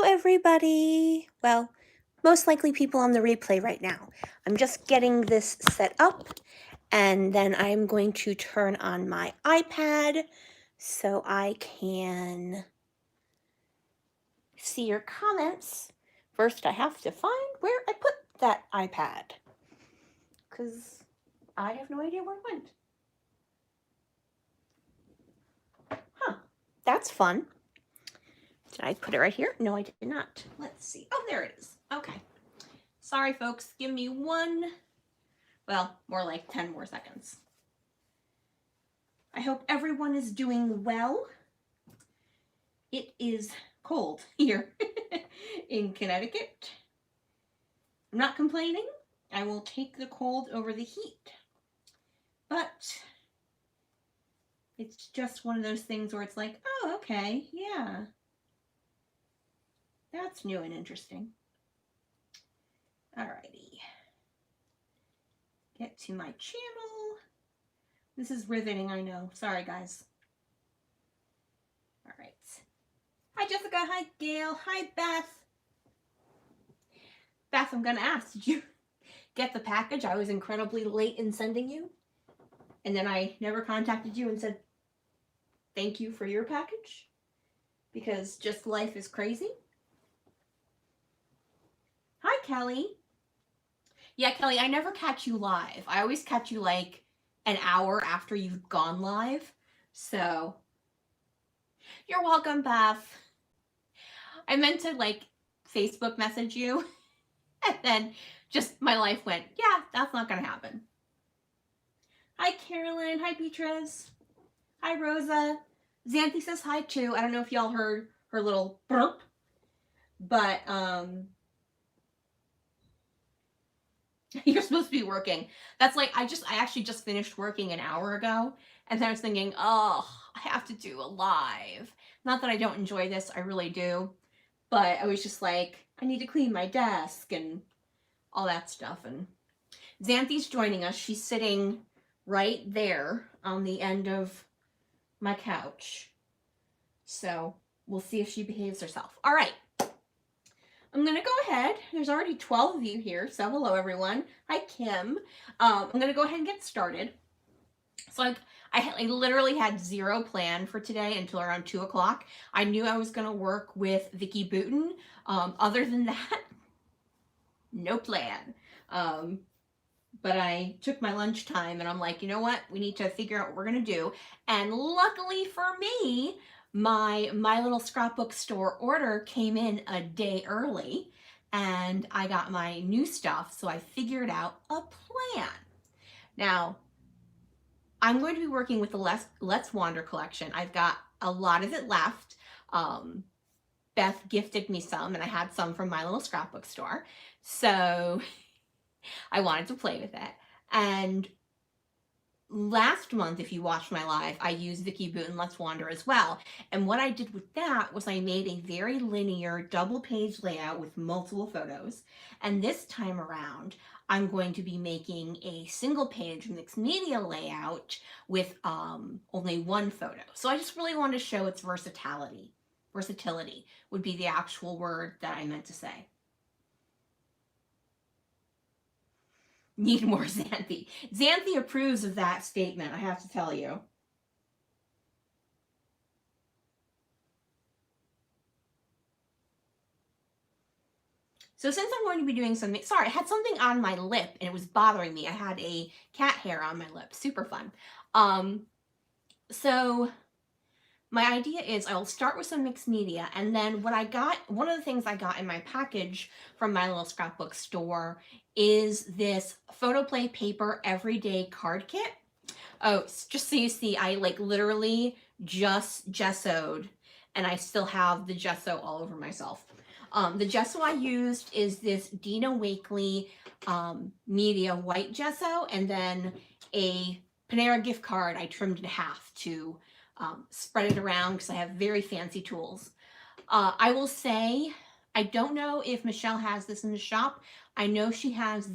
everybody. Well, most likely people on the replay right now. I'm just getting this set up and then I'm going to turn on my iPad so I can see your comments. First, I have to find where I put that iPad because I have no idea where it went. Huh, that's fun. Did I put it right here? No, I did not. Let's see. Oh, there it is. Okay. Sorry, folks. Give me well, more like 10 more seconds. I hope everyone is doing well. It is cold here in Connecticut. I'm not complaining. I will take the cold over the heat. But it's just one of those things where it's like, oh, okay, yeah. That's new and interesting. Alrighty. Get to my channel. This is riveting, I know. Sorry, guys. All right. Hi, Jessica. Hi, Gail. Hi, Beth. Beth, I'm going to ask, did you get the package I was incredibly late in sending you? And then I never contacted you and said, thank you for your package? Because just life is crazy. Hi, Kelly. Yeah, Kelly, I never catch you live. I always catch you like an hour after you've gone live. So you're welcome, Beth. I meant to like Facebook message you and then just my life went, yeah, that's not going to happen. Hi, Carolyn. Hi, Beatrice. Hi, Rosa. Xanthi says hi, too. I don't know if y'all heard her little burp, but you're supposed to be working. That's like, I actually just finished working an hour ago, and then I was thinking, oh, I have to do a live. Not that I don't enjoy this, I really do, but I was just like, I need to clean my desk and all that stuff. And Xanthi's joining us. She's sitting right there on the end of my couch. So we'll see if she behaves herself. All right. I'm going to go ahead. There's already 12 of you here, so hello, everyone. Hi, Kim. I'm going to go ahead and get started. So I literally had zero plan for today until around 2 o'clock. I knew I was going to work with Vicki Boutin. Other than that, no plan. But I took my lunchtime and I'm like, you know what? We need to figure out what we're going to do. And luckily for me, my Little Scrapbook Store order came in a day early and I got my new stuff. So I figured out a plan. Now, I'm going to be working with the Let's Wander collection. I've got a lot of it left. Beth gifted me some and I had some from My Little Scrapbook Store. So I wanted to play with it. And last month, if you watched my live, I used Vicki Boutin Let's Wander as well. And what I did with that was I made a very linear double page layout with multiple photos. And this time around, I'm going to be making a single page mixed media layout with only one photo. So I just really wanted to show its versatility. Versatility would be the actual word that I meant to say. Need more Xanthi. Xanthi approves of that statement, I have to tell you. So since I'm going to be doing something, sorry, I had something on my lip and it was bothering me. I had a cat hair on my lip, super fun. So my idea is I'll start with some mixed media, and then one of the things I got in my package from My Little Scrapbook Store is this Photoplay Paper Everyday Card Kit. Oh, just so you see, I like literally just gessoed, and I still have the gesso all over myself. The gesso I used is this Dina Wakley Media White Gesso, and then a Panera gift card I trimmed in half to spread it around because I have very fancy tools. I will say, I don't know if Michelle has this in the shop. I know she has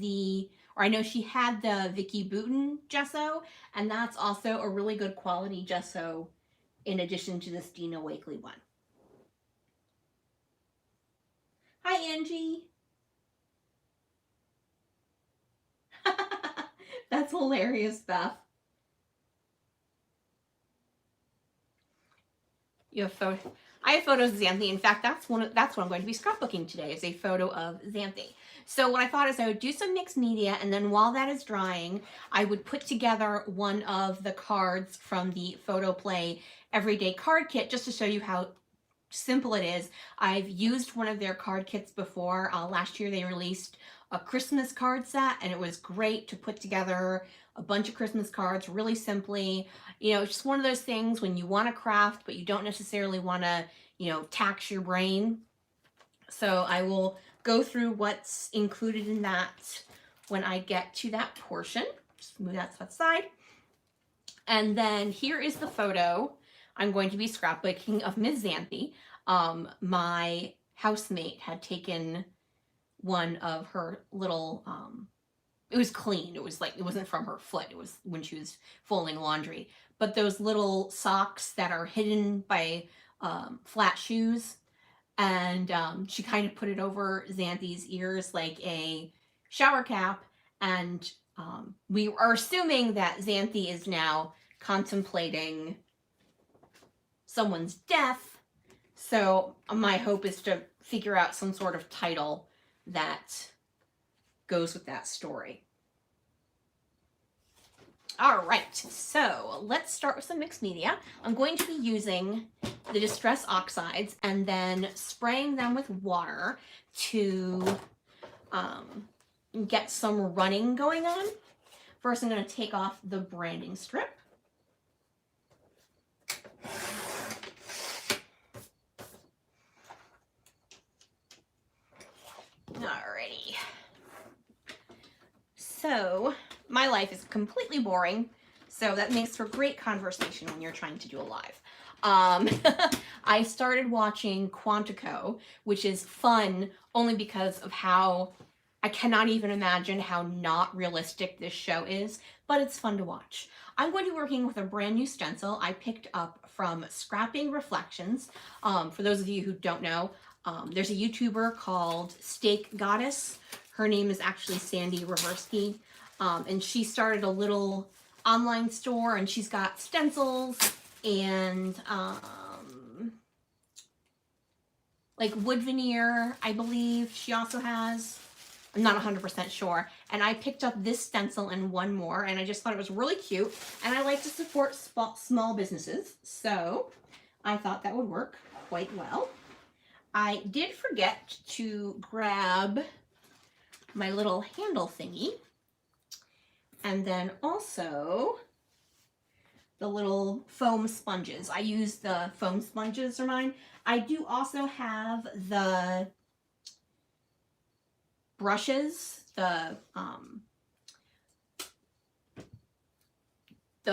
I know she had the Vicki Boutin gesso, and that's also a really good quality gesso in addition to this Dina Wakley one. Hi, Angie. That's hilarious, Beth. You have photo. I have photos of Xanthi. In fact, that's what I'm going to be scrapbooking today, is a photo of Xanthi. So what I thought is I would do some mixed media, and then while that is drying, I would put together one of the cards from the Photo Play Everyday Card Kit, just to show you how simple it is. I've used one of their card kits before. Last year they released a Christmas card set, and it was great to put together a bunch of Christmas cards really simply. You know, it's just one of those things when you want to craft, but you don't necessarily want to, you know, tax your brain. So I will go through what's included in that when I get to that portion. Just move that to the side. And then here is the photo I'm going to be scrapbooking of Ms. Xanthi. My housemate had taken one of her little, it was clean. It was like, it wasn't from her foot. It was when she was folding laundry. But those little socks that are hidden by flat shoes. And she kind of put it over Xanthi's ears like a shower cap. And we are assuming that Xanthi is now contemplating someone's death. So my hope is to figure out some sort of title that goes with that story. All right, so let's start with some mixed media. I'm going to be using the Distress Oxides and then spraying them with water to get some running going on. First, I'm going to take off the branding strip. Alrighty. So, my life is completely boring, so that makes for great conversation when you're trying to do a live. I started watching Quantico, which is fun only because of how I cannot even imagine how not realistic this show is, but it's fun to watch. I'm going to be working with a brand new stencil I picked up from Scrapping Reflections. For those of you who don't know, there's a YouTuber called Steak Goddess. Her name is actually Sandy Reversky, and she started a little online store, and she's got stencils and like wood veneer, I believe she also has. I'm not 100% sure. And I picked up this stencil and one more, and I just thought it was really cute. And I like to support small businesses, so I thought that would work quite well. I did forget to grab my little handle thingy, and then also the little foam sponges. I use the foam sponges for mine. I do also have the brushes, the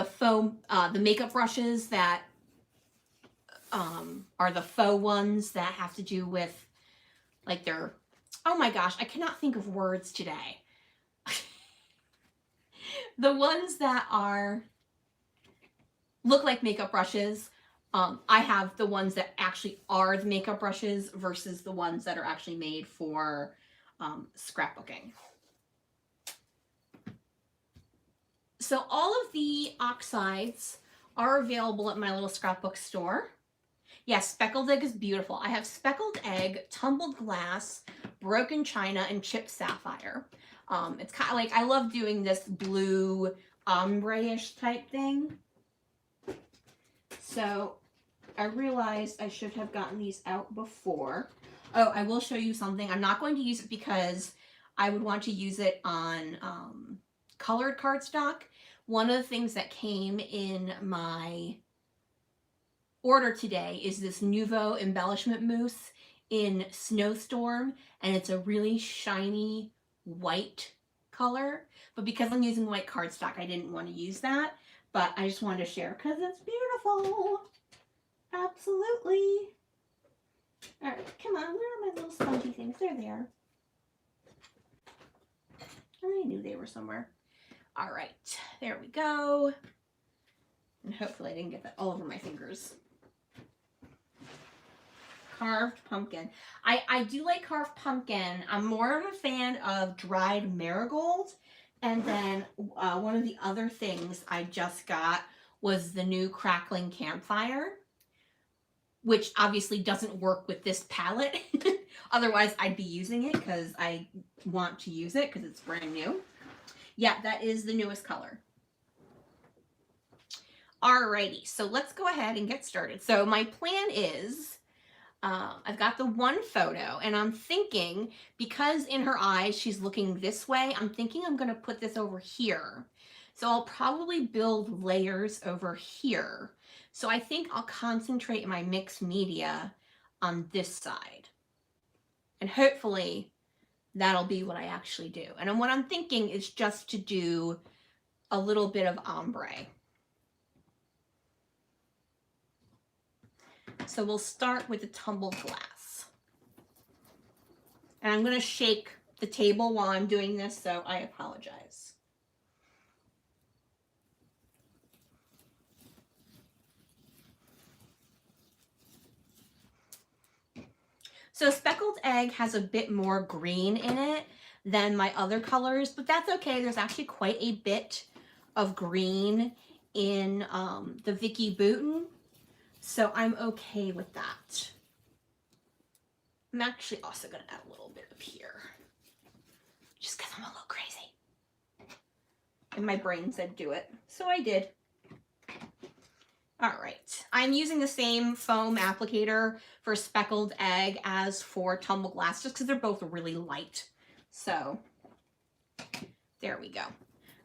foam, the makeup brushes that are the faux ones that have to do with like their, oh my gosh, I cannot think of words today. The ones that are, look like makeup brushes. I have the ones that actually are the makeup brushes versus the ones that are actually made for scrapbooking. So all of the oxides are available at My Little Scrapbook Store. Yes, speckled egg is beautiful. I have speckled egg, tumbled glass, broken china, and chipped sapphire. It's kind of like, I love doing this blue ombre-ish type thing. So I realized I should have gotten these out before. Oh, I will show you something. I'm not going to use it because I would want to use it on colored cardstock. One of the things that came in my order today is this Nuvo embellishment mousse in Snowstorm, and it's a really shiny white color, but because I'm using white cardstock I didn't want to use that, but I just wanted to share because it's beautiful. Absolutely. All right, come on, where are my little spongy things? They're there. I knew they were somewhere. All right, there we go. And hopefully I didn't get that all over my fingers. carved pumpkin. I do like carved pumpkin. I'm more of a fan of dried marigold. And then one of the other things I just got was the new crackling campfire, which obviously doesn't work with this palette. Otherwise, I'd be using it because I want to use it because it's brand new. Yeah, that is the newest color. Alrighty, so let's go ahead and get started. So my plan is, I've got the one photo, and I'm thinking, because in her eyes she's looking this way, I'm thinking I'm going to put this over here. So I'll probably build layers over here. So I think I'll concentrate my mixed media on this side. And hopefully that'll be what I actually do. And what I'm thinking is just to do a little bit of ombre. So we'll start with the tumbled glass. And I'm going to shake the table while I'm doing this, so I apologize. So speckled egg has a bit more green in it than my other colors, but that's okay. There's actually quite a bit of green in the Vicki Boutin, so I'm okay with that. I'm actually also going to add a little bit up here, just because I'm a little crazy. And my brain said do it, so I did. All right, I'm using the same foam applicator for speckled egg as for tumbled glass, just because they're both really light. So there we go.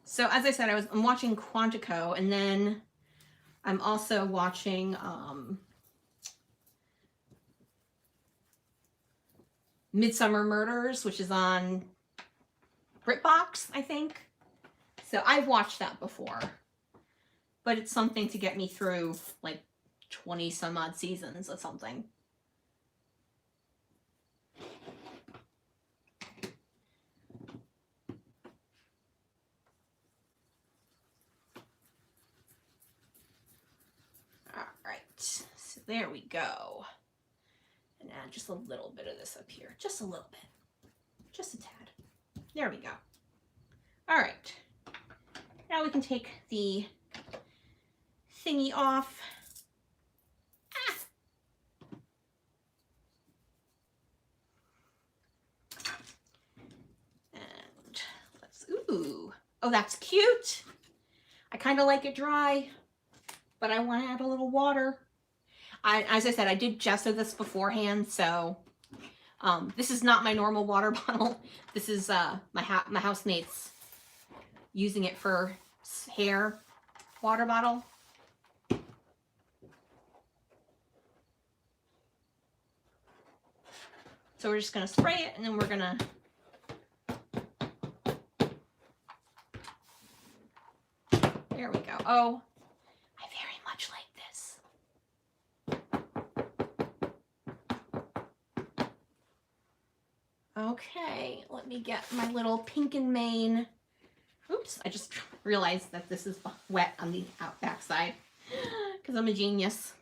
So as I said, I'm watching Quantico, and then I'm also watching Midsummer Murders, which is on BritBox, I think. So I've watched that before, but it's something to get me through like 20 some odd seasons or something. All right, so there we go. And add just a little bit of this up here, just a little bit, just a tad. There we go. All right, now we can take the thingy off. And let's, ooh, oh, that's cute. I kind of like it dry, but I want to add a little water. As I said, I did gesso this beforehand, so this is not my normal water bottle. This is my housemate's using it for hair water bottle. So we're just going to spray it, and then we're going to there we go. Oh, I very much like this. Okay, let me get my little pink and mane. Oops, I just realized that this is wet on the back side because I'm a genius.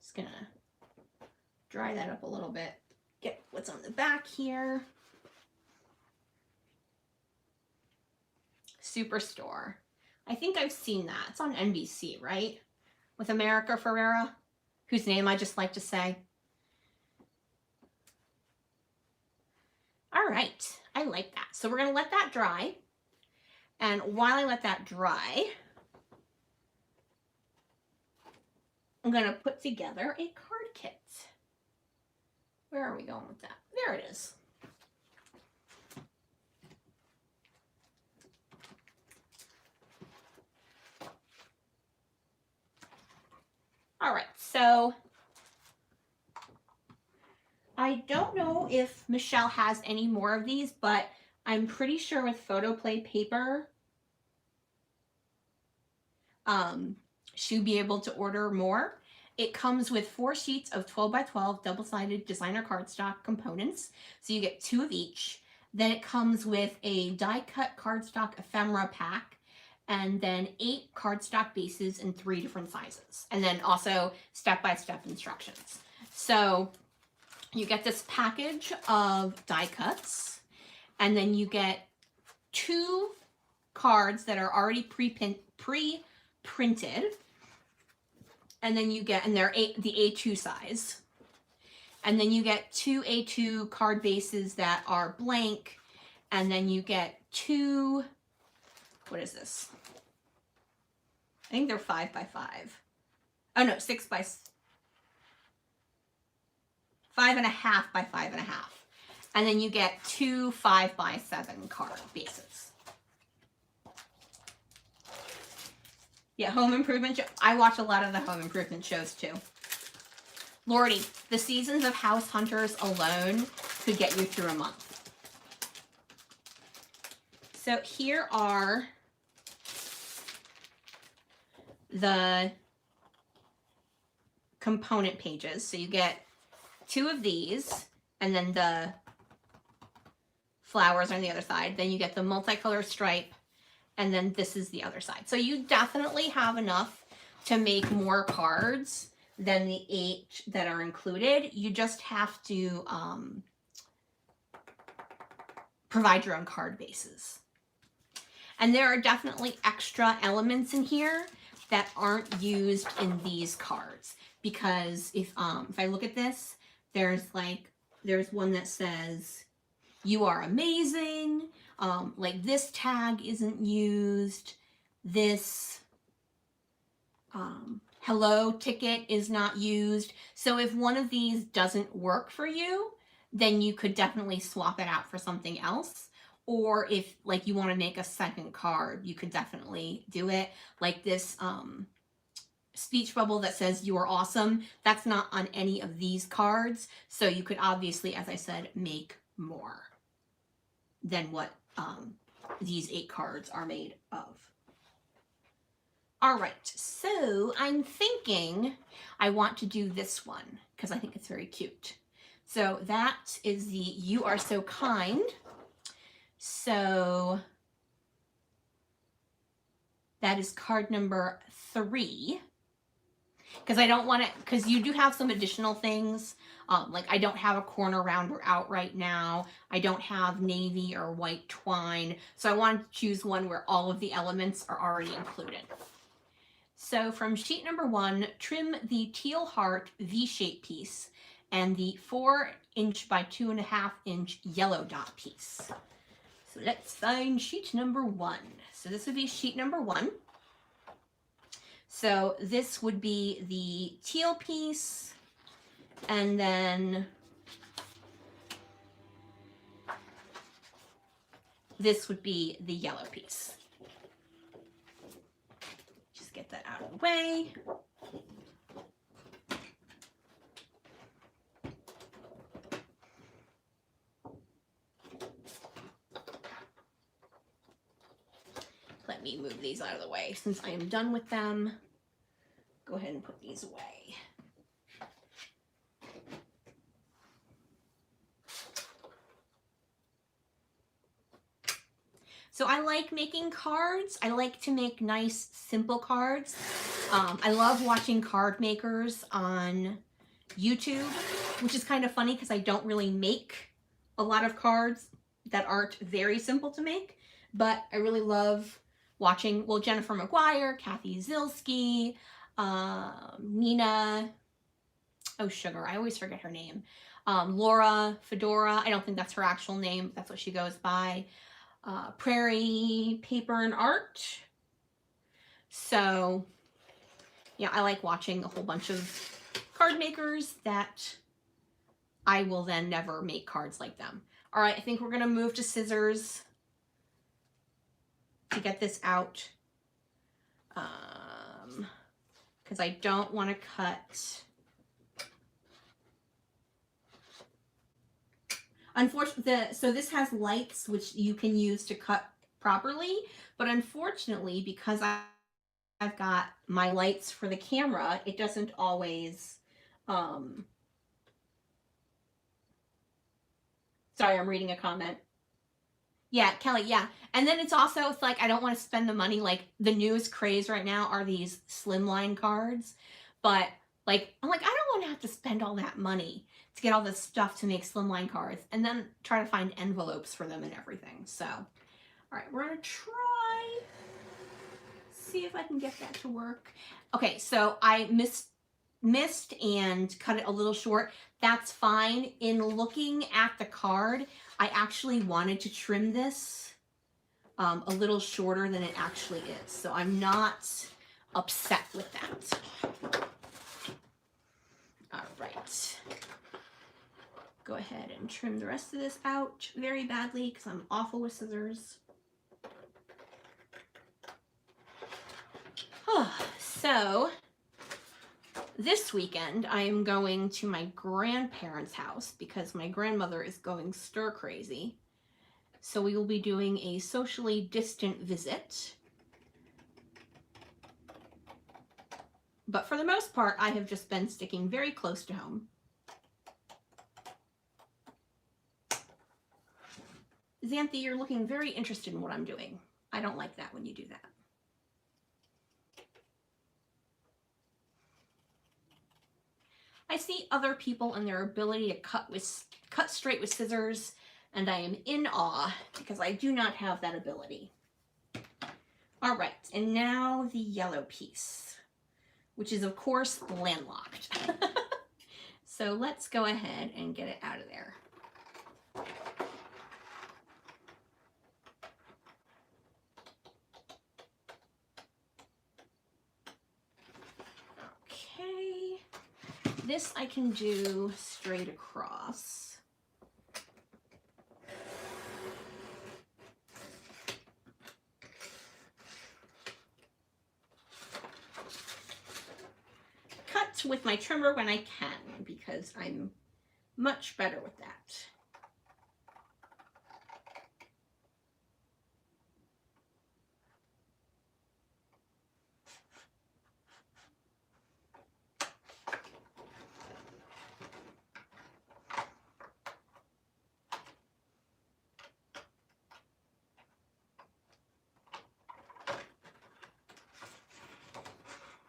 Just gonna dry that up a little bit. Get what's on the back here. Superstore. I think I've seen that. It's on NBC, right? With America Ferrera, whose name I just like to say. All right, I like that. So we're gonna let that dry. And while I let that dry, I'm gonna put together a card kit. Where are we going with that? There it is. All right, so I don't know if Michelle has any more of these, but I'm pretty sure with photoplay paper, she'll be able to order more. It comes with 4 sheets of 12 by 12 double-sided designer cardstock components, so you get 2 of each. Then it comes with a die-cut cardstock ephemera pack, and then 8 cardstock bases in 3 different sizes, and then also step-by-step instructions. So you get this package of die cuts, and then you get 2 cards that are already pre-printed, and then you get, and they're the A2 size, and then you get 2 A2 card bases that are blank, and then you get 2, what is this? I think they're 5 by 5. Oh no, 6 by 5.5 by 5.5. And then you get 2 5 by 7 card bases. Yeah, home improvement. I watch a lot of the home improvement shows too. Lordy, the seasons of House Hunters alone could get you through a month. So here are the component pages. So you get 2 of these, and then the flowers on the other side. Then you get the multicolor stripe, and then this is the other side. So you definitely have enough to make more cards than the 8 that are included. You just have to provide your own card bases. And there are definitely extra elements in here that aren't used in these cards, because if I look at this, there's one that says "You are amazing." Like this tag isn't used. This hello ticket is not used. So if one of these doesn't work for you, then you could definitely swap it out for something else. Or if like you want to make a second card, you could definitely do it. Like this speech bubble that says "You are awesome." That's not on any of these cards. So you could obviously, as I said, make more than what these 8 cards are made of. All right, so I'm thinking I want to do this one because I think it's very cute. So that is the "You Are So Kind." So that is card number 3. Because I don't want to, because you do have some additional things. Like I don't have a corner rounder out right now. I don't have navy or white twine. So I wanted to choose one where all of the elements are already included. So from sheet number 1, trim the teal heart V-shape piece and the 4" by 2.5" yellow dot piece. So let's find sheet number 1. So this would be sheet number 1. So this would be the teal piece, and then this would be the yellow piece. Just get that out of the way. Let me move these out of the way since I am done with them. Go ahead and put these away. So I like making cards. I like to make nice, simple cards. I love watching card makers on YouTube, which is kind of funny because I don't really make a lot of cards that aren't very simple to make, but I really love watching, well, Jennifer McGuire, Kathy Zilski, Nina, oh sugar, I always forget her name, Laura Fedora, I don't think that's her actual name, that's what she goes by, Prairie Paper and Art. So yeah, I like watching a whole bunch of card makers that I will then never make cards like them. All right, I think we're gonna move to scissors to get this out, because I don't want to cut. Unfortunately, so this has lights which you can use to cut properly, but unfortunately, because I've got my lights for the camera, it doesn't always, sorry, I'm reading a comment. Yeah, Kelly, yeah. And then it's like I don't want to spend the money. Like the newest craze right now are these slimline cards. But like I'm like, I don't want to have to spend all that money to get all this stuff to make slimline cards and then try to find envelopes for them and everything. So all right, we're gonna try see if I can get that to work. Okay, so I missed and cut it a little short. That's fine. In looking at the card, I actually wanted to trim this a little shorter than it actually is. So I'm not upset with that. All right. Go ahead and trim the rest of this out very badly because I'm awful with scissors. So this weekend I am going to my grandparents' house because my grandmother is going stir crazy. So we will be doing a socially distant visit. But for the most part, I have just been sticking very close to home. Xanthi, you're looking very interested in what I'm doing. I don't like that when you do that. I see other people and their ability to cut straight with scissors, and I am in awe because I do not have that ability. All right, and now the yellow piece, which is of course landlocked. So let's go ahead and get it out of there. Okay. This I can do straight across. Cut with my trimmer when I can because I'm much better with that.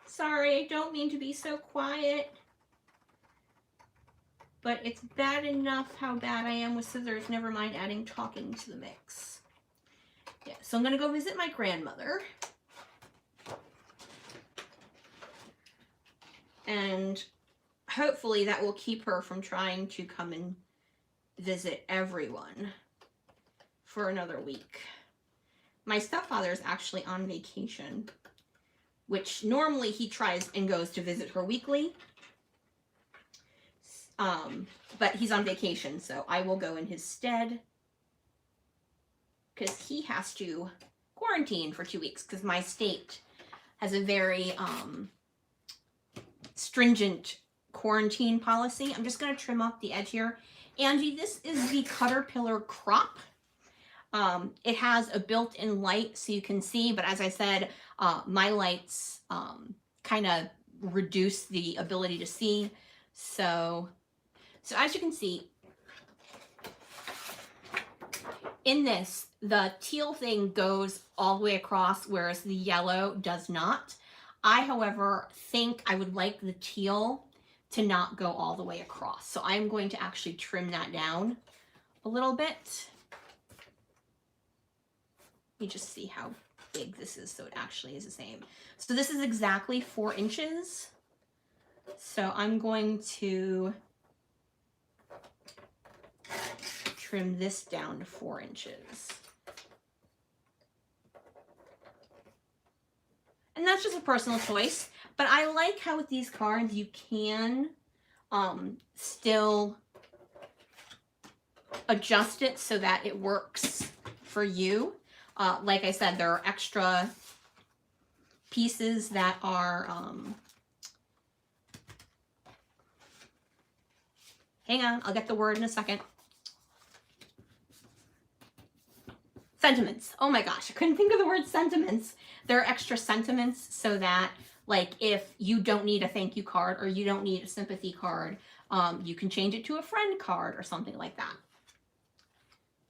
Sorry, I don't mean to be so quiet, but it's bad enough how bad I am with scissors, never mind adding talking to the mix. Yeah, so I'm gonna go visit my grandmother. And hopefully that will keep her from trying to come and visit everyone for another week. My stepfather is actually on vacation, which normally he tries and goes to visit her weekly. But he's on vacation, so I will go in his stead because he has to quarantine for 2 weeks because my state has a very stringent quarantine policy. I'm just going to trim off the edge here. Angie, this is the Caterpillar Crop. It has a built-in light so you can see, but as I said, my lights kind of reduce the ability to see. So as you can see, in this, the teal thing goes all the way across, whereas the yellow does not. I, however, think I would like the teal to not go all the way across. So I'm going to actually trim that down a little bit. Let me just see how big this is so it actually is the same. So this is exactly 4 inches. So I'm going to trim this down to 4 inches. And that's just a personal choice, but I like how with these cards you can still adjust it so that it works for you. Like I said, there are extra pieces that are, hang on, I'll get the word in a second. Sentiments. Oh my gosh, I couldn't think of the word sentiments. There are extra sentiments so that, like, if you don't need a thank you card or you don't need a sympathy card, you can change it to a friend card or something like that.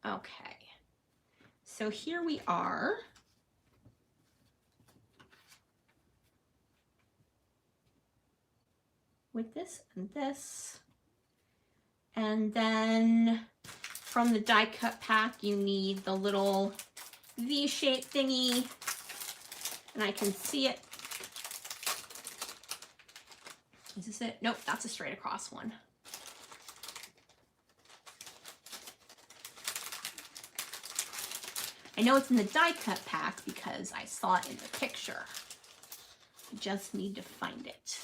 Okay. so here we are. With this and this. And then from the die cut pack, you need the little V-shaped thingy. And I can see it. Is this it? Nope, that's a straight across one. I know it's in the die cut pack because I saw it in the picture. I just need to find it.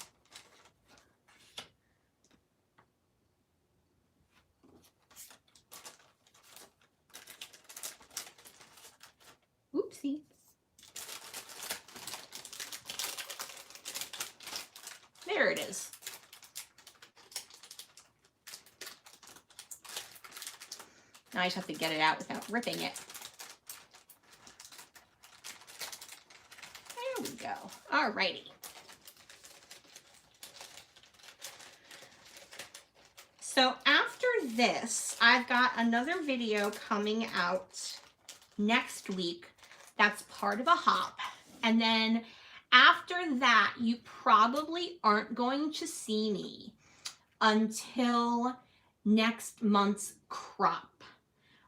Oopsie. There it is. Now I just have to get it out without ripping it. There we go. Alrighty. So after this, I've got another video coming out next week that's part of a hop. And then after that, you probably aren't going to see me until next month's crop,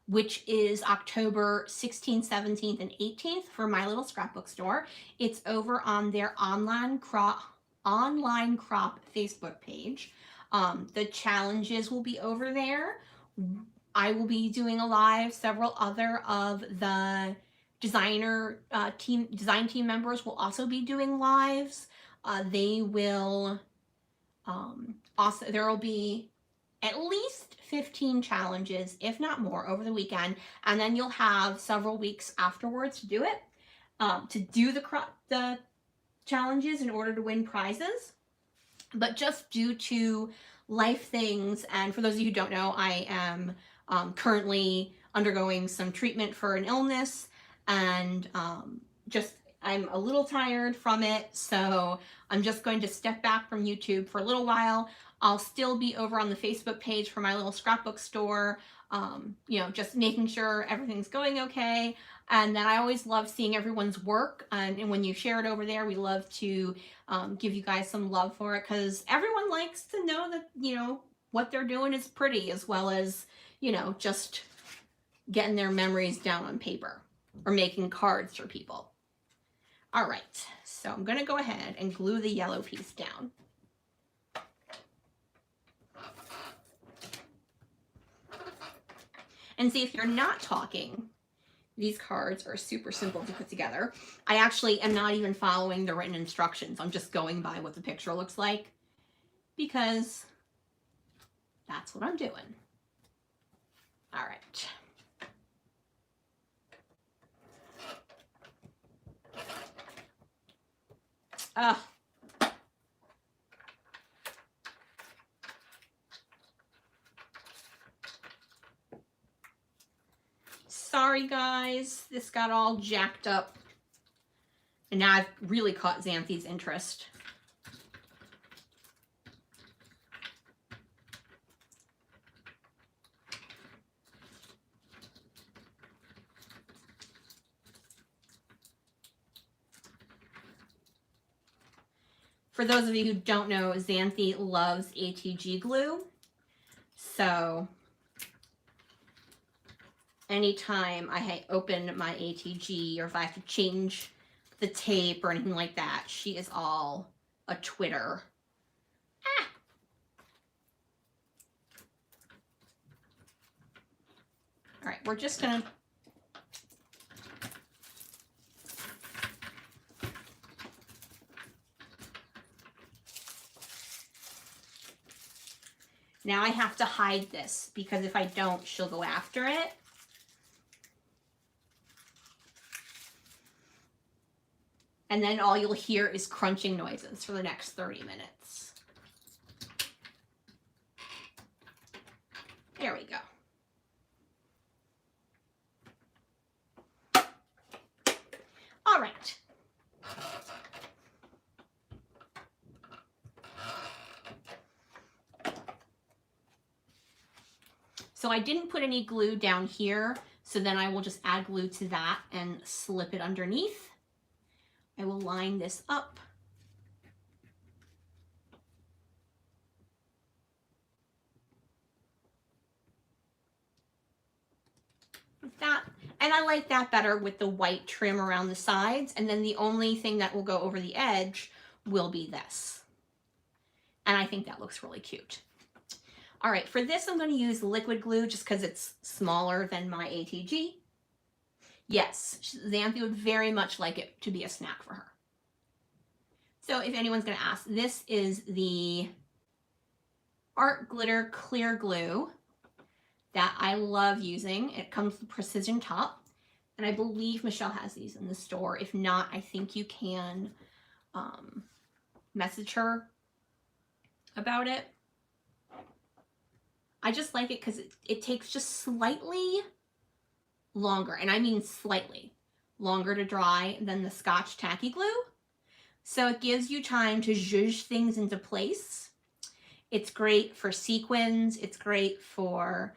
which is October 16th, 17th, and 18th for My Little Scrapbook Store. It's over on their online crop Facebook page. The challenges will be over there. I will be doing a live. Several other of the design team members will also be doing lives. They will also, there will be at least 15 challenges, if not more, over the weekend, and then you'll have several weeks afterwards to do it, to do the challenges in order to win prizes. But just due to life things, and for those of you who don't know, I am currently undergoing some treatment for an illness, and I'm a little tired from it, so I'm just going to step back from YouTube for a little while. I'll still be over on the Facebook page for My Little Scrapbook Store, you know, just making sure everything's going okay. And then I always love seeing everyone's work, and when you share it over there, we love to give you guys some love for it, because everyone likes to know that, you know, what they're doing is pretty, as well as, you know, just getting their memories down on paper or making cards for people. All right, so I'm gonna go ahead and glue the yellow piece down. And see, if you're not talking, these cards are super simple to put together. I actually am not even following the written instructions. I'm just going by what the picture looks like, because that's what I'm doing. All right. Sorry guys, this got all jacked up. And now I've really caught Xanthi's interest. For those of you who don't know, Xanthi loves ATG glue. So anytime I open my ATG, or if I have to change the tape or anything like that, she is all a Twitter. Ah. All right, we're just gonna now I have to hide this, because if I don't, she'll go after it. And then all you'll hear is crunching noises for the next 30 minutes. There we go. All right. So I didn't put any glue down here, So then I will just add glue to that and slip it underneath. I will line this up. Like that. And I like that better with the white trim around the sides. And then the only thing that will go over the edge will be this. And I think that looks really cute. All right, for this, I'm going to use liquid glue just because it's smaller than my ATG. Yes, Xanthi would very much like it to be a snack for her. So if anyone's going to ask, this is the Art Glitter Clear Glue that I love using. It comes with precision top, and I believe Michelle has these in the store. If not, I think you can message her about it. I just like it because it takes just slightly longer, and I mean slightly longer to dry than the Scotch Tacky Glue. So it gives you time to zhuzh things into place. It's great for sequins. It's great for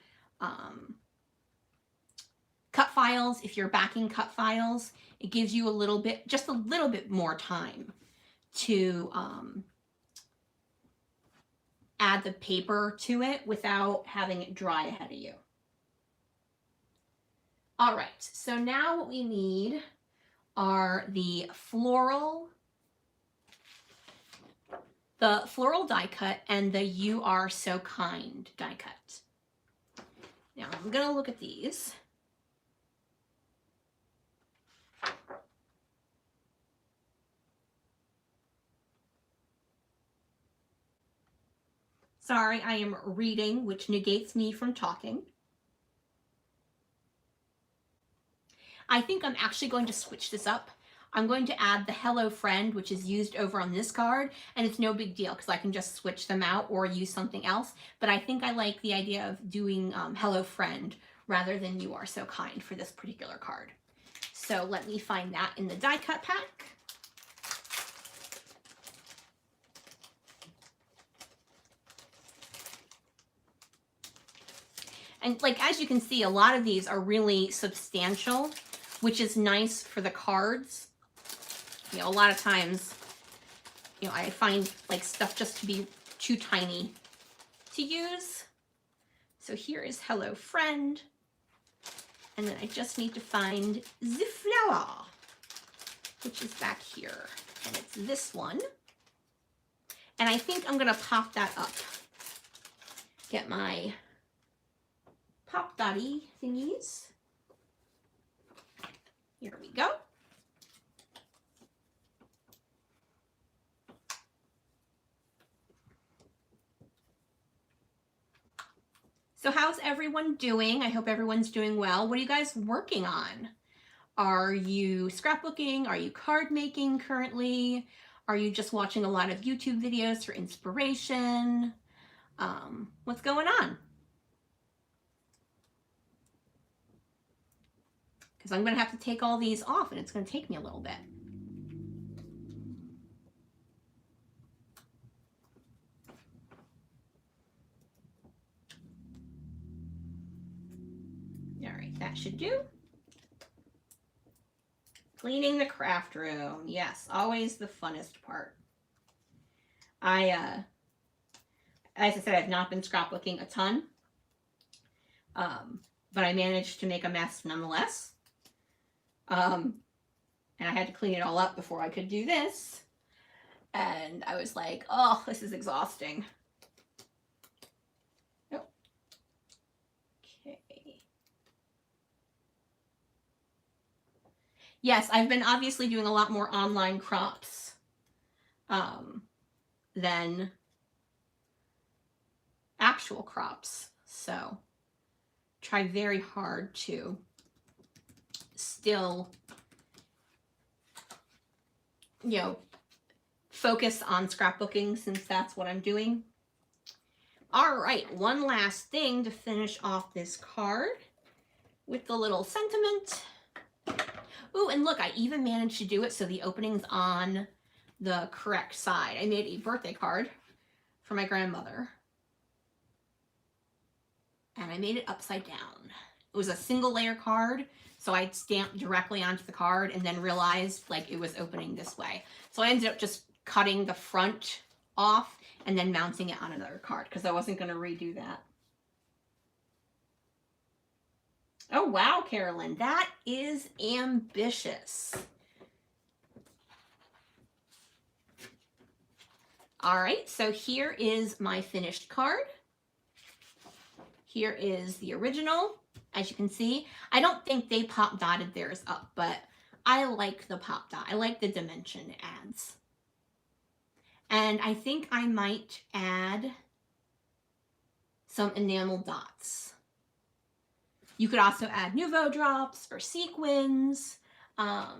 cut files. If you're backing cut files, it gives you just a little bit more time to add the paper to it without having it dry ahead of you. All right, so now what we need are the floral die cut and the You Are So Kind die cut. Now I'm gonna look at these. Sorry, I am reading, which negates me from talking. I think I'm actually going to switch this up. I'm going to add the Hello Friend, which is used over on this card, and it's no big deal because I can just switch them out or use something else. But I think I like the idea of doing Hello Friend rather than You Are So Kind for this particular card. So let me find that in the die cut pack. And like, as you can see, a lot of these are really substantial, which is nice for the cards. You know, a lot of times, you know, I find like stuff just to be too tiny to use. So here is Hello Friend. And then I just need to find the flower, which is back here. And it's this one. And I think I'm gonna pop that up. Get my Pop Dotty thingies. Here we go. So how's everyone doing? I hope everyone's doing well. What are you guys working on? Are you scrapbooking? Are you card making currently? Are you just watching a lot of YouTube videos for inspiration? What's going on? Because I'm going to have to take all these off and it's going to take me a little bit. All right, that should do. Cleaning the craft room. Yes, always the funnest part. As I said, I've not been scrapbooking a ton, but I managed to make a mess nonetheless. And I had to clean it all up before I could do this. And I was like, oh, this is exhausting. Oh. Okay. Yes, I've been obviously doing a lot more online crops than actual crops. So try very hard to still, you know, focus on scrapbooking since that's what I'm doing. All right, one last thing to finish off this card with the little sentiment. Ooh, and look, I even managed to do it so the opening's on the correct side. I made a birthday card for my grandmother, and I made it upside down. was a single layer card. So I stamped directly onto the card and then realized like it was opening this way. So I ended up just cutting the front off and then mounting it on another card because I wasn't going to redo that. Oh, wow, Carolyn, that is ambitious. All right, so here is my finished card. Here is the original. As you can see, I don't think they pop dotted theirs up, but I like the pop dot. I like the dimension it adds. And I think I might add some enamel dots. You could also add nouveau drops or sequins. Oh,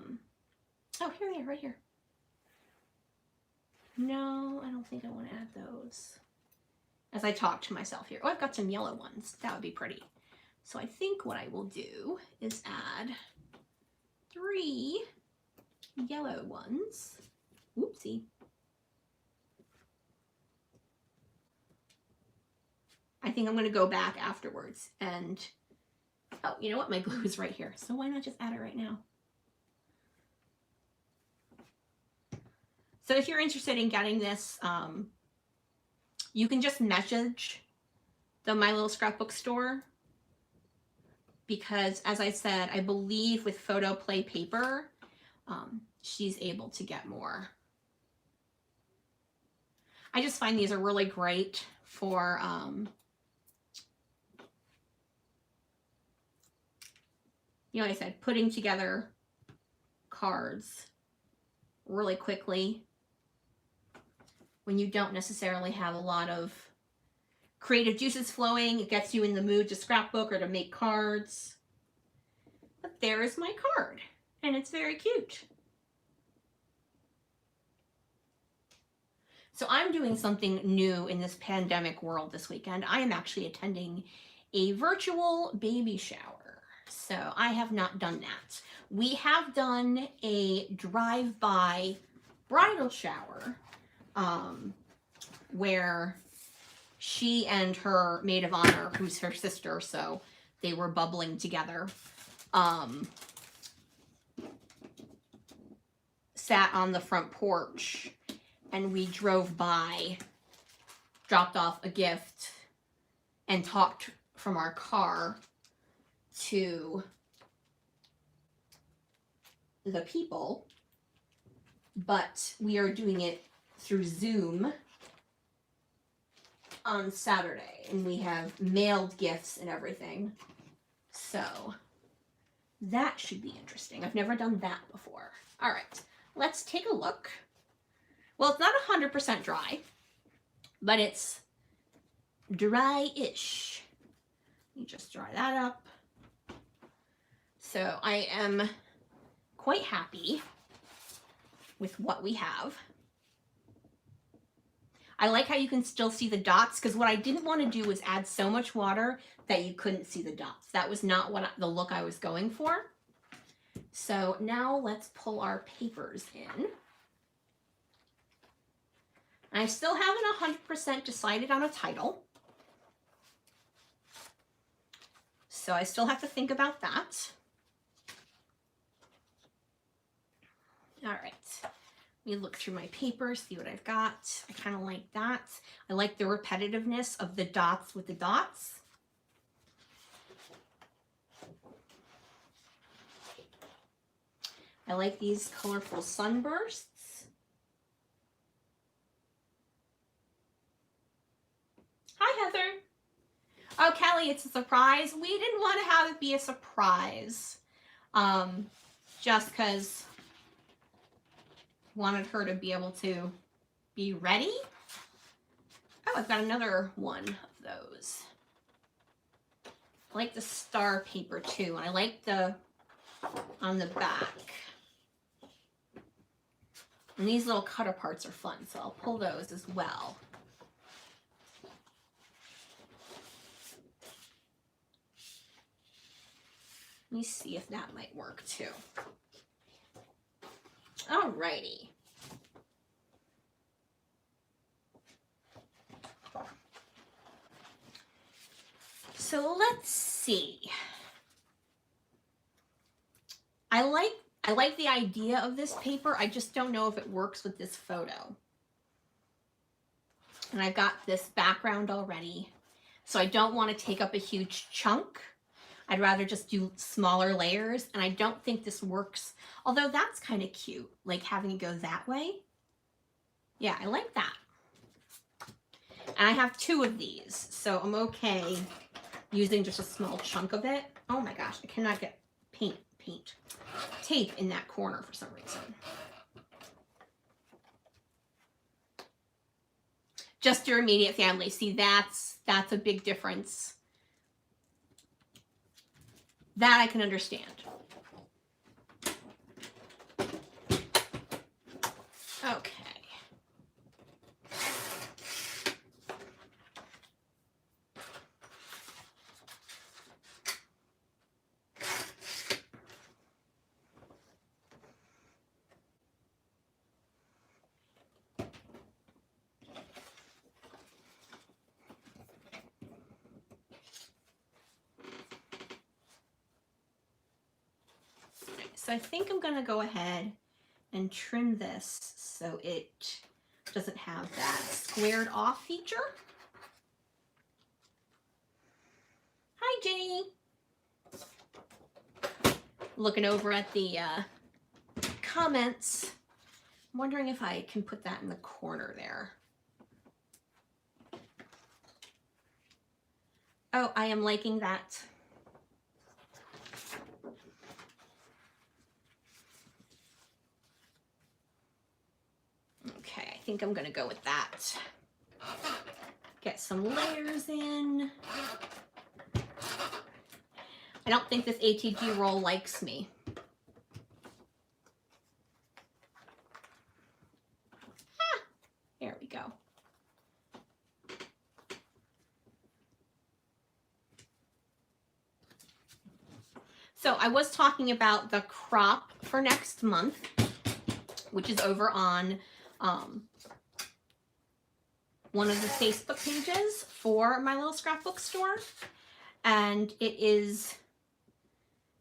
here they are, right here. No, I don't think I want to add those. As I talk to myself here. Oh, I've got some yellow ones. That would be pretty. So I think what I will do is add 3 yellow ones. Oopsie. I think I'm going to go back afterwards and, oh, you know what? My glue is right here. So why not just add it right now? So if you're interested in getting this, you can just message the My Little Scrapbook Store because, as I said, I believe with photo play paper, she's able to get more. I just find these are really great for you know, like I said, putting together cards really quickly when you don't necessarily have a lot of creative juices flowing. It gets you in the mood to scrapbook or to make cards. But there is my card, and it's very cute. So I'm doing something new in this pandemic world this weekend. I am actually attending a virtual baby shower. So I have not done that. We have done a drive-by bridal shower where she and her maid of honor, who's her sister, so they were bubbling together, sat on the front porch and we drove by, dropped off a gift, and talked from our car to the people, but we are doing it through Zoom on Saturday, and we have mailed gifts and everything. So that should be interesting. I've never done that before. All right, let's take a look. Well, it's not 100% dry, but it's dry-ish. Let me just dry that up. So I am quite happy with what we have. I like how you can still see the dots, because what I didn't want to do was add so much water that you couldn't see the dots. That was not the look I was going for. So now let's pull our papers in. I still haven't 100% decided on a title. So I still have to think about that. All right. Let me look through my papers, see what I've got. I kind of like that. I like the repetitiveness of the dots with the dots. I like these colorful sunbursts. Hi, Heather. Oh, Kelly, it's a surprise. We didn't want to have it be a surprise. Just because wanted her to be able to be ready. Oh, I've got another one of those. I like the star paper too, and I like the on the back. And these little cut aparts are fun, so I'll pull those as well. Let me see if that might work too. Alrighty. So let's see. I like the idea of this paper. I just don't know if it works with this photo. And I've got this background already, so I don't want to take up a huge chunk. I'd rather just do smaller layers, and I don't think this works. Although that's kind of cute, like having it go that way. Yeah, I like that. And I have 2 of these, so I'm okay using just a small chunk of it. Oh my gosh, I cannot get tape in that corner for some reason. Just your immediate family. See, that's a big difference. That I can understand. Okay. So I think I'm going to go ahead and trim this so it doesn't have that squared off feature. Hi, Jenny. Looking over at the comments. I'm wondering if I can put that in the corner there. Oh, I am liking that. Okay, I think I'm gonna go with that. Get some layers in. I don't think this ATG roll likes me. Ah, there we go. So I was talking about the crop for next month, which is over on one of the Facebook pages for My Little Scrapbook Store. And it is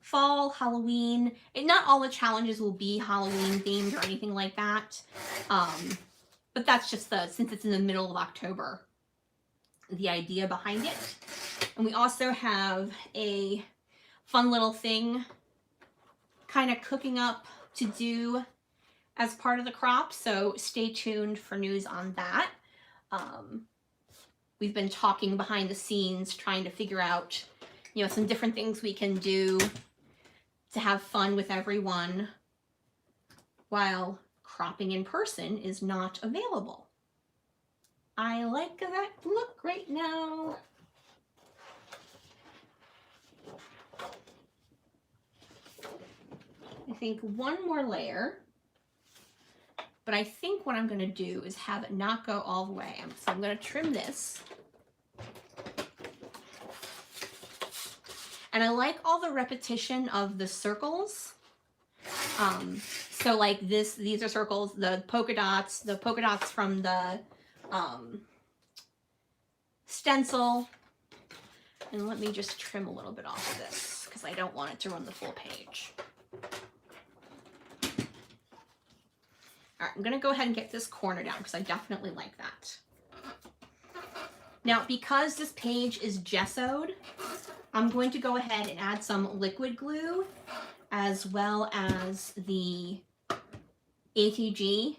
fall, Halloween. Not all the challenges will be Halloween themed or anything like that. But that's just since it's in the middle of October, the idea behind it. And we also have a fun little thing kind of cooking up to do as part of the crop, so stay tuned for news on that. We've been talking behind the scenes, trying to figure out, some different things we can do to have fun with everyone while cropping in person is not available. I like that look right now. I think one more layer. But I think what I'm going to do is have it not go all the way. So I'm going to trim this. And I like all the repetition of the circles. So like these are circles, the polka dots from the stencil. And let me just trim a little bit off of this because I don't want it to run the full page. All right, I'm going to go ahead and get this corner down because I definitely like that. Now, because this page is gessoed, I'm going to go ahead and add some liquid glue as well as the ATG.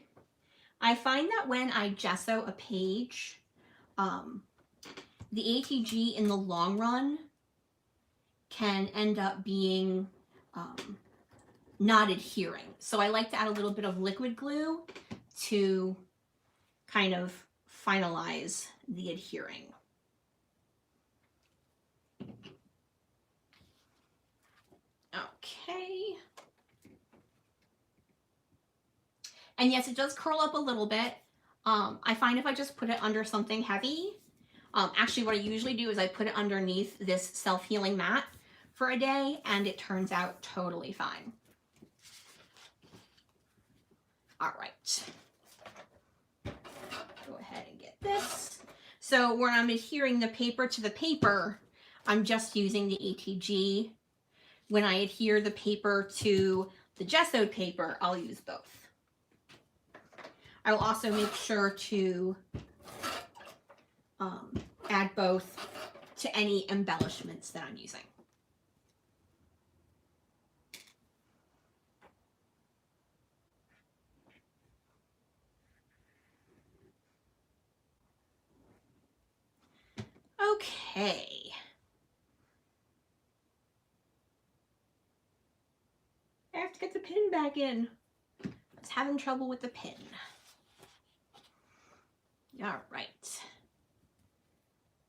I find that when I gesso a page, the ATG in the long run can end up being not adhering. So I like to add a little bit of liquid glue to kind of finalize the adhering. Okay. And yes, it does curl up a little bit. I find if I just put it under something heavy, actually what I usually do is I put it underneath this self-healing mat for a day and it turns out totally fine. All right, go ahead and get this. So when I'm adhering the paper to the paper, I'm just using the ATG when I adhere the paper to the gessoed paper, I'll use both. I will also make sure to add both to any embellishments that I'm using. Okay. I have to get the pin back in. I was having trouble with the pin. All right.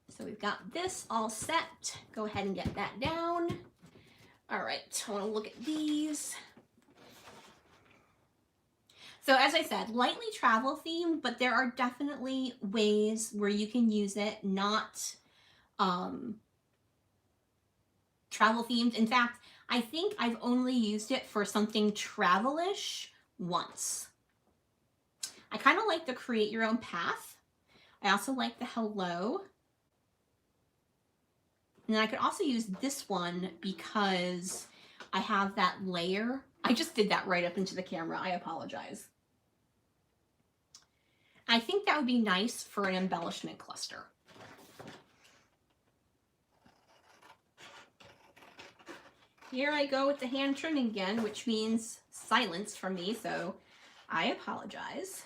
So we've got this all set. Go ahead and get that down. All right, I want to look at these. So as I said, lightly travel themed, but there are definitely ways where you can use it not travel themed. In fact, I think I've only used it for something travel-ish once. I kind of like the create your own path. I also like the hello. And I could also use this one because I have that layer. I just did that right up into the camera. I apologize. I think that would be nice for an embellishment cluster. Here I go with the hand trimming again, which means silence from me, so I apologize.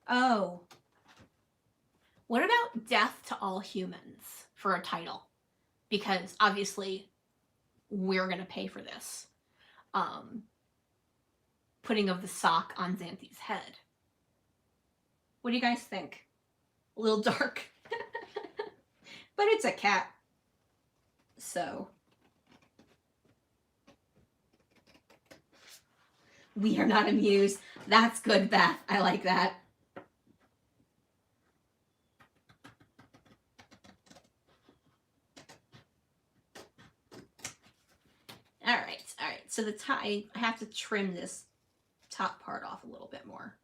Oh, what about Death to All Humans for a title? Because obviously we're going to pay for this. Putting of the sock on Xanthi's head. What do you guys think? A little dark. But it's a cat. So. We are not amused. That's good, Beth. I like that. All right. So the tie, I have to trim this top part off a little bit more.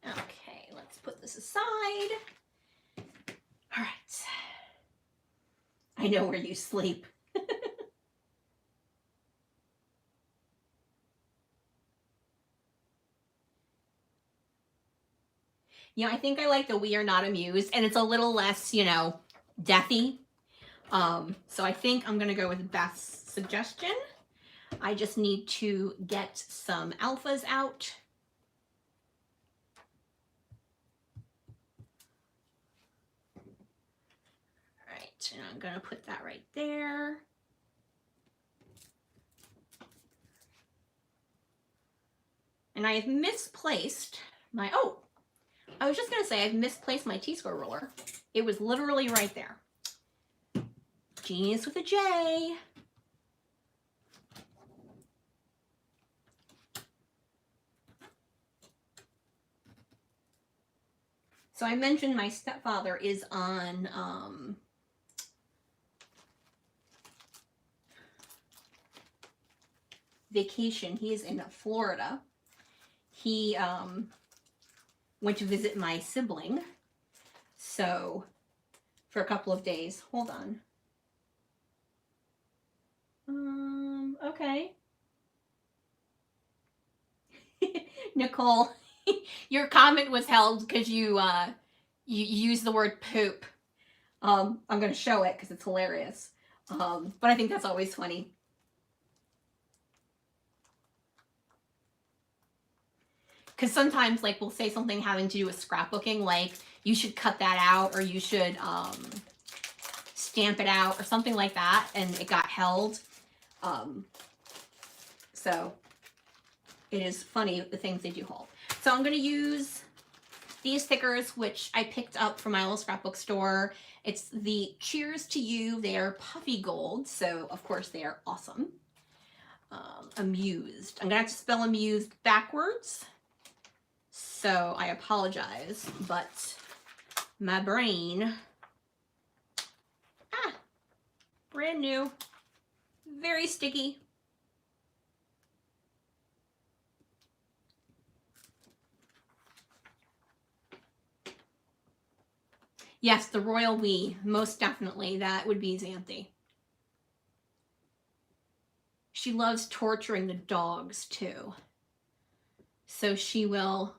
Okay, let's put this aside. All right. I know where you sleep. I think I like the We Are Not Amused, and it's a little less, deathy. So I think I'm going to go with Beth's suggestion. I just need to get some alphas out. All right, and I'm going to put that right there. And I have misplaced my, I was just going to say I've misplaced my T-square ruler. It was literally right there. Genius with a J. So I mentioned my stepfather is on vacation. He is in Florida. He went to visit my sibling. So for a couple of days. Hold on. Okay. Nicole, your comment was held because you used the word poop. I'm going to show it because it's hilarious. But I think that's always funny. Because sometimes, like, we'll say something having to do with scrapbooking, like, you should cut that out, or you should stamp it out, or something like that, and it got held. So it is funny the things they do hold. So I'm going to use these stickers, which I picked up from My Little Scrapbook Store. It's the Cheers to You. They are puffy gold, so of course they are awesome. Amused. I'm going to have to spell amused backwards. So I apologize, but my brain, brand new, very sticky. Yes, the royal we, most definitely, that would be Xanthi. She loves torturing the dogs too. So she will,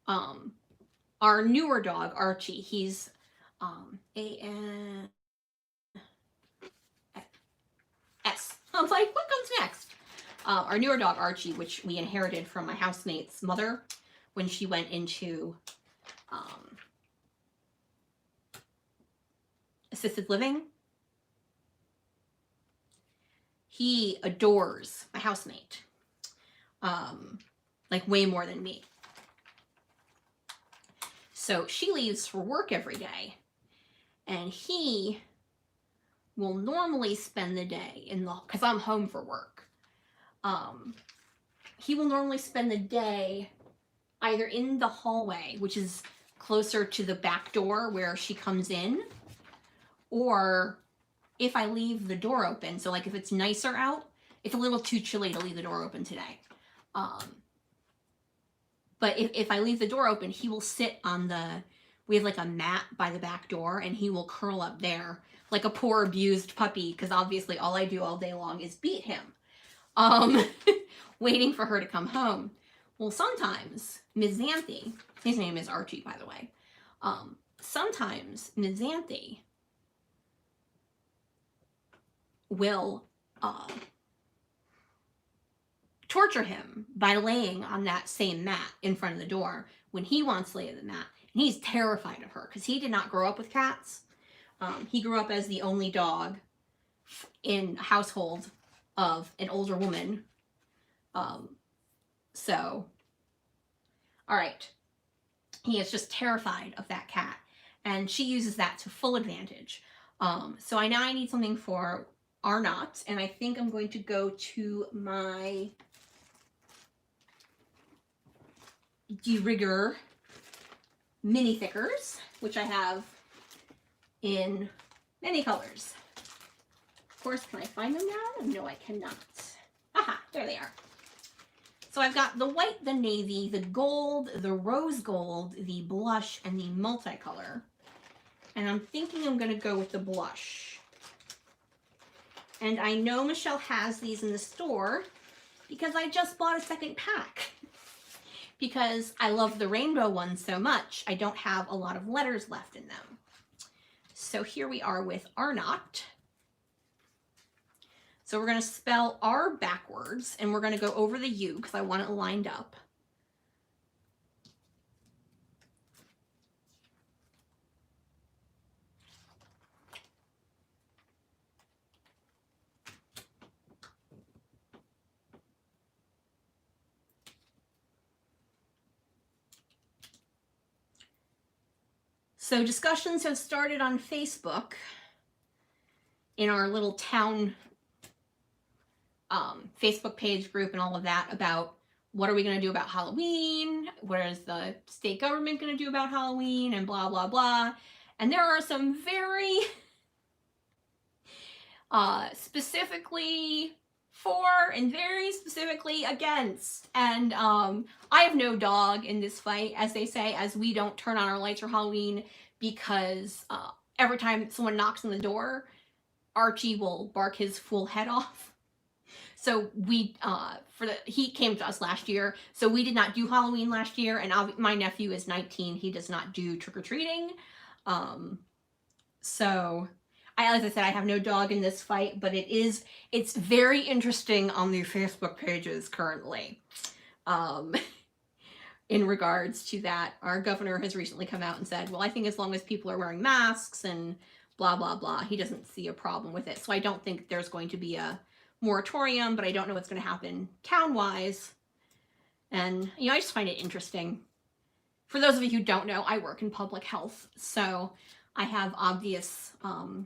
our newer dog, Archie, he's A-N-S. I was like, what comes next? Our newer dog, Archie, which we inherited from my housemate's mother when she went into assisted living. He adores my housemate, like way more than me. So she leaves for work every day, and he will normally spend the day in the, because I'm home for work. He will normally spend the day either in the hallway, which is closer to the back door where she comes in, or if I leave the door open, so like if it's nicer out, it's a little too chilly to leave the door open today. But if I leave the door open, he will sit on the, we have like a mat by the back door, and he will curl up there like a poor abused puppy, because obviously all I do all day long is beat him, waiting for her to come home. Well, sometimes Ms. Xanthi, his name is Archie, by the way, sometimes Ms. Xanthi will torture him by laying on that same mat in front of the door when he wants to lay on the mat. And he's terrified of her because he did not grow up with cats. He grew up as the only dog in a household of an older woman. So, all right. He is just terrified of that cat. And she uses that to full advantage. So I need something for Arnott, and I think I'm going to go to my de rigueur mini thickers, which I have in many colors. Of course, can I find them now? No, I cannot. Aha, there they are. So I've got the white, the navy, the gold, the rose gold, the blush, and the multicolor. And I'm thinking I'm going to go with the blush. And I know Michelle has these in the store because I just bought a second pack. Because I love the rainbow ones so much, I don't have a lot of letters left in them. So here we are with Arnott. So we're going to spell R backwards, and we're going to go over the U because I want it lined up. So discussions have started on Facebook in our little town Facebook page group and all of that about what are we going to do about Halloween? What is the state government going to do about Halloween? And blah, blah, blah. And there are some very specifically for and very specifically against. And I have no dog in this fight, as they say, as we don't turn on our lights for Halloween because every time someone knocks on the door, Archie will bark his full head off. So we, he came to us last year, so we did not do Halloween last year, and my nephew is 19, he does not do trick-or-treating. So, as I said, I have no dog in this fight, but it's very interesting on the Facebook pages currently. In regards to that, our governor has recently come out and said, well, I think as long as people are wearing masks and blah, blah, blah, he doesn't see a problem with it. So I don't think there's going to be a moratorium, but I don't know what's going to happen town-wise. And, I just find it interesting. For those of you who don't know, I work in public health, so I have obvious, I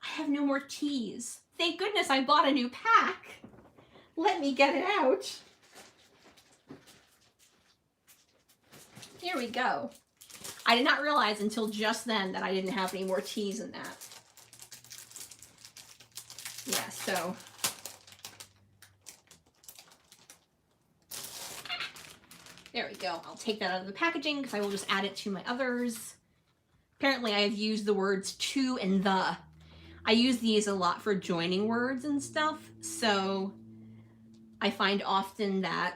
have no more teas. Thank goodness I bought a new pack. Let me get it out. Here we go. I did not realize until just then that I didn't have any more teas in that. So there we go. I'll take that out of the packaging because I will just add it to my others. Apparently I have used the words to and the. I use these a lot for joining words and stuff, so I find often that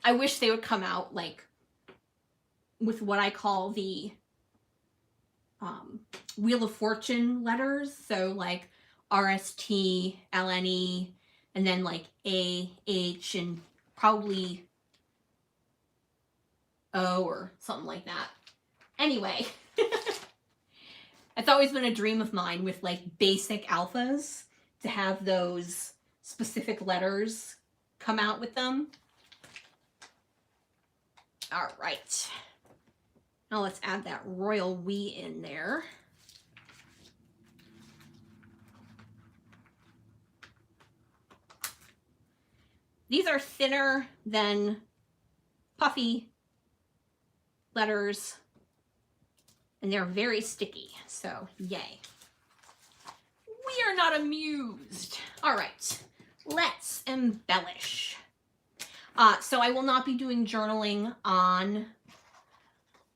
I wish they would come out like with what I call the Wheel of Fortune letters, so like RST, LNE, and then like A, H, and probably O or something like that. Anyway, it's always been a dream of mine with like basic alphas to have those specific letters come out with them. All right. Now let's add that royal we in there. These are thinner than puffy letters, and they're very sticky, so yay. We are not amused. All right, let's embellish. So I will not be doing journaling on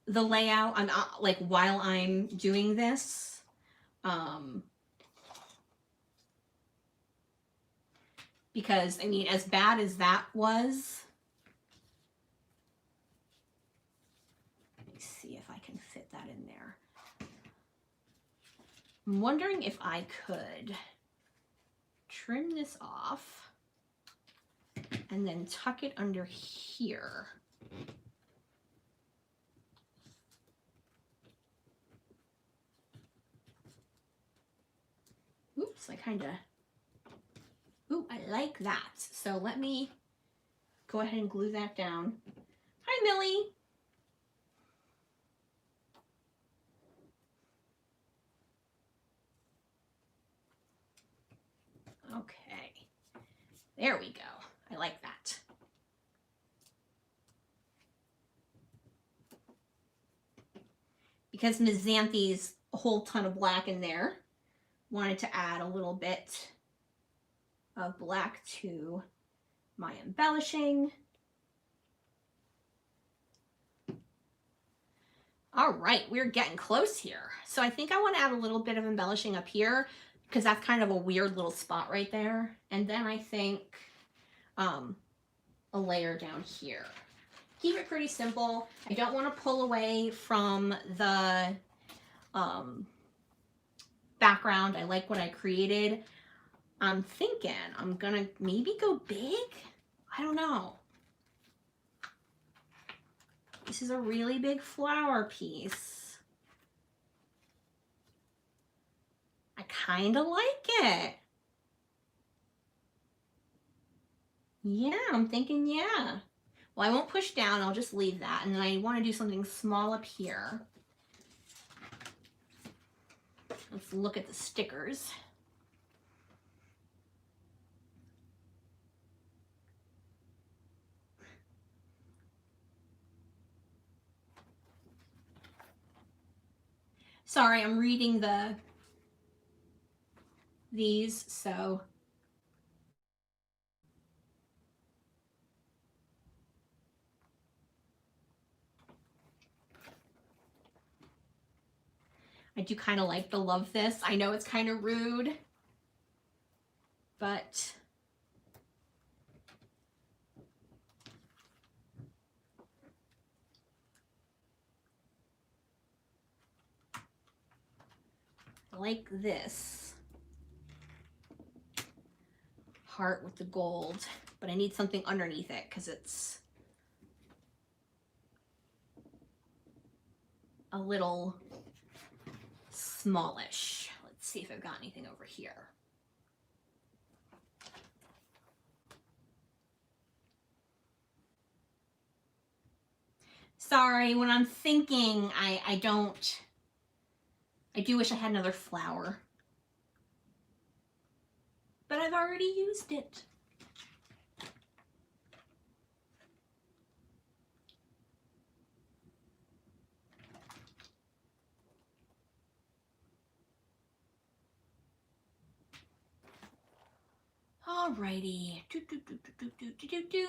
the layout. I'm like while I'm doing this. Because I mean, as bad as that was, let me see if I can fit that in there. I'm wondering if I could trim this off and then tuck it under here. Oops, I kind of, ooh, I like that. So let me go ahead and glue that down. Hi, Millie. Okay, there we go. I like that. Because Ms. Xanthi's a whole ton of black in there, wanted to add a little bit of black to my embellishing. All right, we're getting close here. So I think I want to add a little bit of embellishing up here because that's kind of a weird little spot right there. And then I think a layer down here. Keep it pretty simple. I don't want to pull away from the background. I like what I created. I'm thinking I'm gonna maybe go big. I don't know. This is a really big flower piece. I kind of like it. Yeah, I'm thinking, yeah. Well, I won't push down. I'll just leave that. And then I want to do something small up here. Let's look at the stickers. Sorry, I'm reading these, so I do kind of like the love this. I know it's kind of rude, but I like this heart with the gold, but I need something underneath it because it's a little smallish. Let's see if I've got anything over here. Sorry, when I'm thinking, I do wish I had another flower, but I've already used it. Alrighty. Do, do, do, do, do, do, do, do.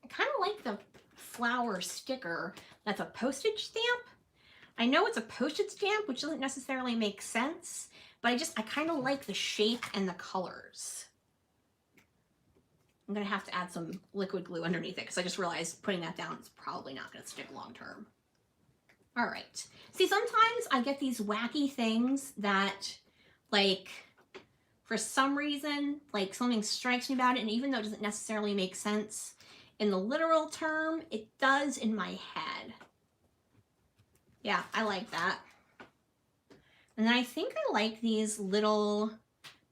I kind of like the flower sticker that's a postage stamp. I know it's a postage stamp, which doesn't necessarily make sense, but I kind of like the shape and the colors. I'm going to have to add some liquid glue underneath it because I just realized putting that down is probably not going to stick long term. All right. See, sometimes I get these wacky things that, like, for some reason, like, something strikes me about it, and even though it doesn't necessarily make sense in the literal term, it does in my head. Yeah, I like that. And then I think I like these little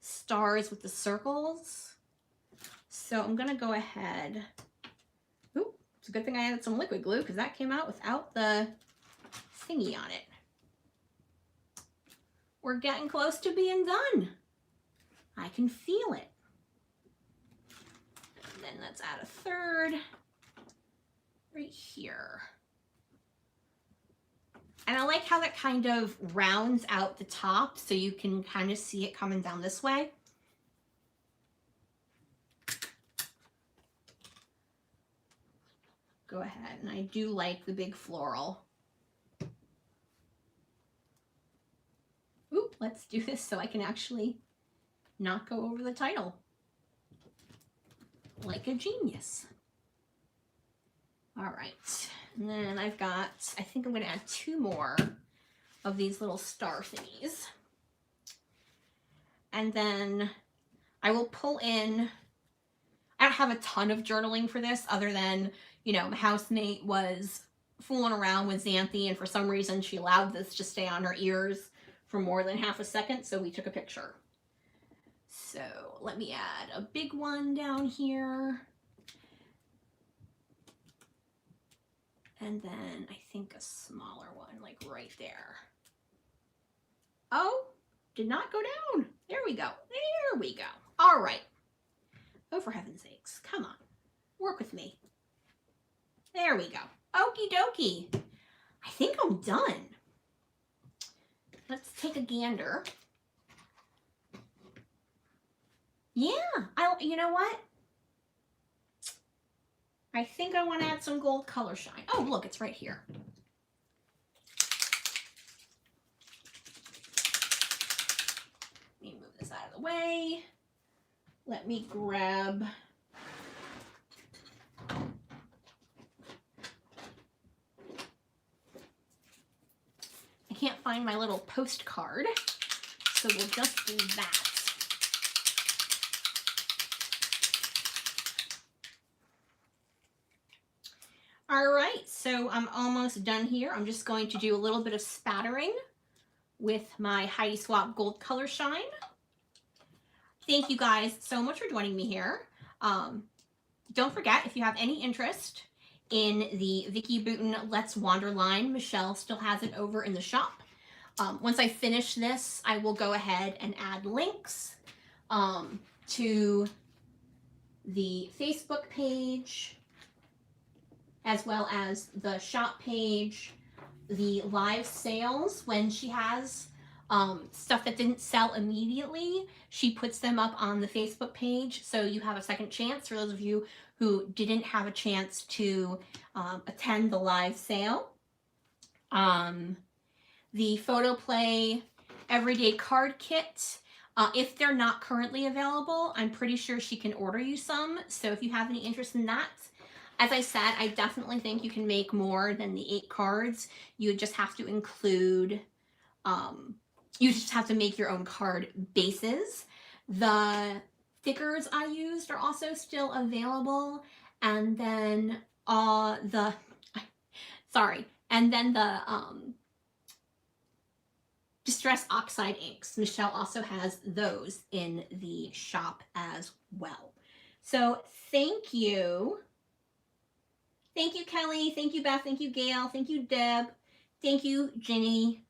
stars with the circles. So I'm going to go ahead. Ooh, it's a good thing I added some liquid glue because that came out without the thingy on it. We're getting close to being done. I can feel it. And then let's add a third right here. And I like how that kind of rounds out the top so you can kind of see it coming down this way. Go ahead, and I do like the big floral. Ooh, let's do this so I can actually not go over the title. Like a genius. All right, and then I've got, I think I'm going to add 2 more of these little star thingies. And then I will pull in, I don't have a ton of journaling for this other than, you know, my housemate was fooling around with Xanthi and for some reason she allowed this to stay on her ears for more than half a second, so we took a picture. So let me add a big one down here. And then I think a smaller one, like right there. Oh, did not go down. There we go. There we go. All right. Oh, for heaven's sakes. Come on. Work with me. There we go. Okie dokie. I think I'm done. Let's take a gander. Yeah, you know what? I think I want to add some gold color shine. Oh, look, it's right here. Let me move this out of the way. Let me grab I can't find my little postcard, so we'll just do that. All right, so I'm almost done here. I'm just going to do a little bit of spattering with my Heidi Swapp Gold Color Shine. Thank you guys so much for joining me here. Don't forget, if you have any interest in the Vicki Boutin Let's Wander line, Michelle still has it over in the shop. Once I finish this, I will go ahead and add links to the Facebook page, as well as the shop page, the live sales. When she has stuff that didn't sell immediately, she puts them up on the Facebook page, so you have a second chance for those of you who didn't have a chance to attend the live sale. The Photo Play Everyday Card Kit, if they're not currently available, I'm pretty sure she can order you some, so if you have any interest in that, as I said, I definitely think you can make more than the 8 cards. You just have to include, you just have to make your own card bases. The stickers I used are also still available. And then the Distress Oxide inks. Michelle also has those in the shop as well. So thank you. Thank you, Kelly. Thank you, Beth. Thank you, Gail. Thank you, Deb. Thank you, Ginny.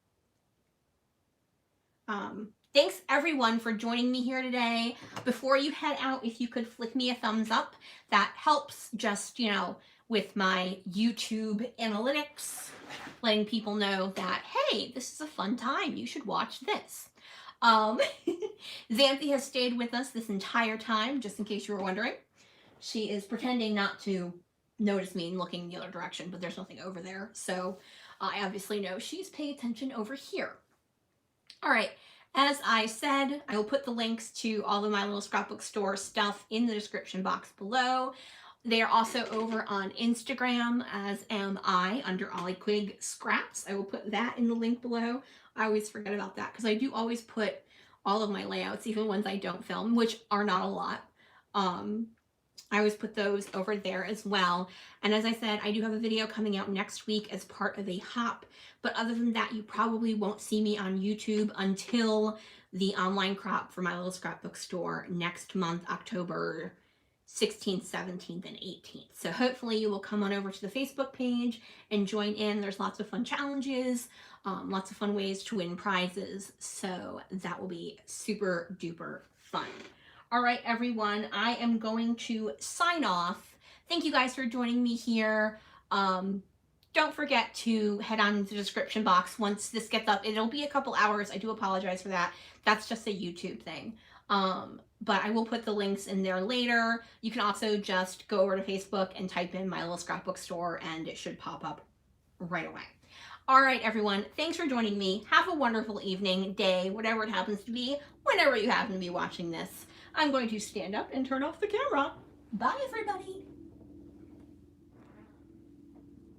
Thanks, everyone, for joining me here today. Before you head out, if you could flick me a thumbs up, that helps just, you know, with my YouTube analytics, letting people know that, hey, this is a fun time. You should watch this. Um, Xanthi has stayed with us this entire time, just in case you were wondering. She is pretending not to notice me and looking the other direction, but there's nothing over there. So I obviously know she's paying attention over here. All right. As I said, I will put the links to all of My Little Scrapbook Store stuff in the description box below. They are also over on Instagram, as am I, under Ollie Quig Scraps. I will put that in the link below. I always forget about that because I do always put all of my layouts, even ones I don't film, which are not a lot. I always put those over there as well. And as I said, I do have a video coming out next week as part of a hop. But other than that, you probably won't see me on YouTube until the online crop for My Little Scrapbook Store next month, October 16th, 17th, and 18th. So hopefully you will come on over to the Facebook page and join in. There's lots of fun challenges, lots of fun ways to win prizes. So that will be super duper fun. All right, everyone, I am going to sign off. Thank you guys for joining me here. Don't forget to head on to the description box once this gets up. It'll be a couple hours. I do apologize for that. That's just a YouTube thing. But I will put the links in there later. You can also just go over to Facebook and type in My Little Scrapbook Store and it should pop up right away. All right, everyone, thanks for joining me. Have a wonderful evening, day, whatever it happens to be, whenever you happen to be watching this. I'm going to stand up and turn off the camera. Bye, everybody.